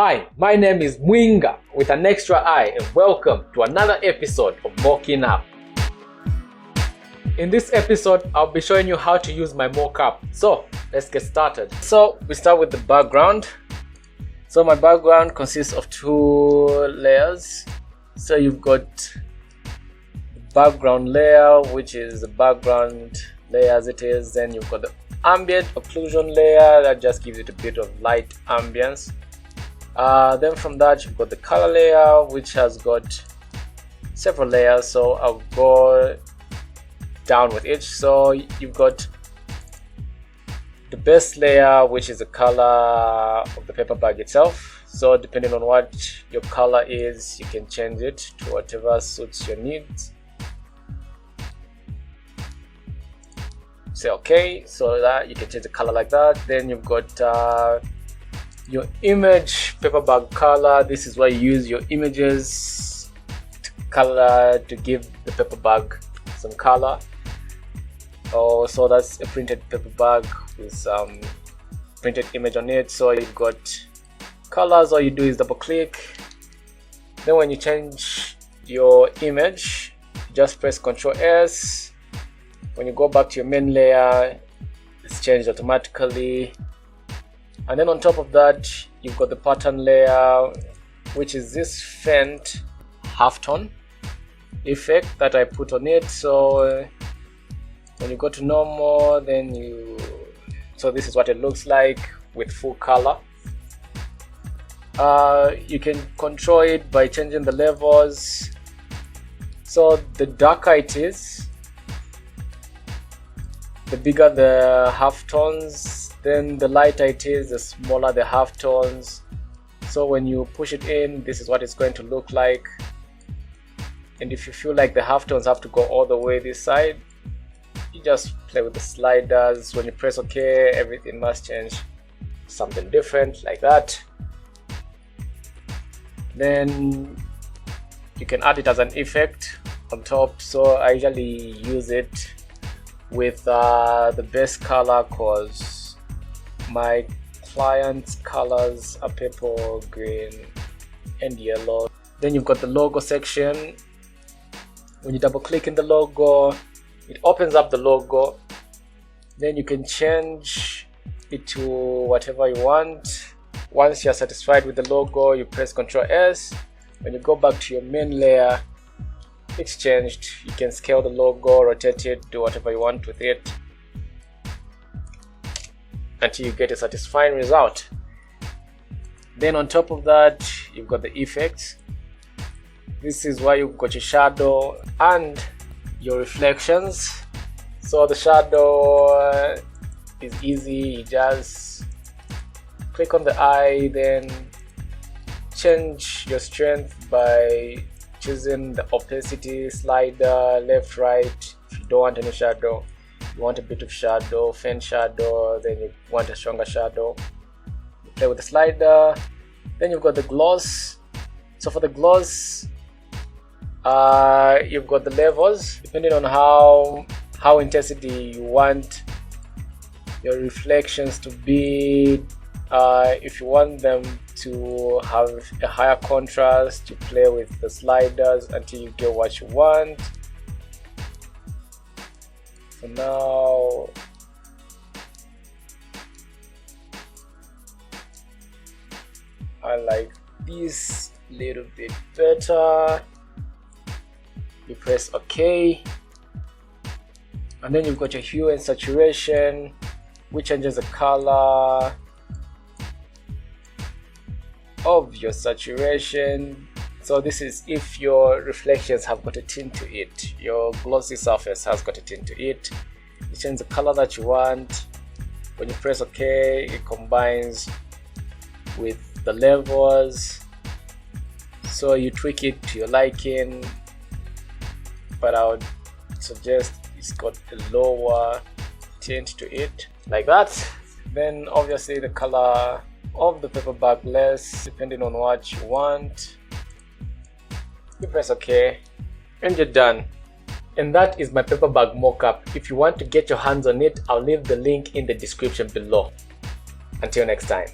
Hi, my name is Mwinga with an extra I, and welcome to another episode of Mocking Up. In this episode, I'll be showing you how to use my mockup. So let's get started. So we start with the background. So my background consists of two layers. So you've got the background layer, which is the background layer as it is. Then you've got the ambient occlusion layer that just gives it a bit of light ambience. Then from that you've got the color layer, which has got several layers, so I'll go down with each. So you've got the base layer, which is the color of the paper bag itself. So depending on what your color is, you can change it to whatever suits your needs. Say okay, so that you can change the color like that. Then you've got your image paper bag color. This is where you use your images color to give the paper bag some color. So that's a printed paper bag with some printed image on it. So you've got colors. All you do is double click. Then when you change your image, just press Ctrl S. When you go back to your main layer, it's changed automatically. And then on top of that, you've got the pattern layer, which is this faint halftone effect that I put on it. So when you go to normal, then so this is what it looks like with full color. You can control it by changing the levels. So the darker it is, the bigger the halftones. Then the lighter it is, the smaller the halftones. So when you push it in, this is what it's going to look like. And if you feel like the halftones have to go all the way this side, you just play with the sliders. When you press OK, everything must change something different like that. Then you can add it as an effect on top. So I usually use it with the base color because my client's colors are purple, green, and yellow. Then you've got the logo section. When you double click in the logo, it opens up the logo. Then you can change it to whatever you want. Once you're satisfied with the logo, you press Ctrl S. When you go back to your main layer, it's changed. You can scale the logo, rotate it, do whatever you want with it until you get a satisfying result. Then on top of that, you've got the effects. This is where you've got your shadow and your reflections. So the shadow is easy. You just click on the eye, then change your strength by choosing the opacity slider, left, right. If you don't want any shadow, you want a bit of shadow, faint shadow, then you want a stronger shadow, you play with the slider. Then you've got the gloss. So for the gloss, you've got the levels depending on how intensity you want your reflections to be. If you want them to have a higher contrast, you play with the sliders until you get what you want. For now, I like this little bit better. You press OK, and then you've got your hue and saturation, which changes the color of your saturation. So this is if your reflections have got a tint to it, your glossy surface has got a tint to it. You change the color that you want. When you press OK, it combines with the levels. So you tweak it to your liking, but I would suggest it's got a lower tint to it, like that. Then obviously the color of the paper bag less, depending on what you want. You press OK and you're done. And that is my paper bag mockup. If you want to get your hands on it, I'll leave the link in the description below. Until next time.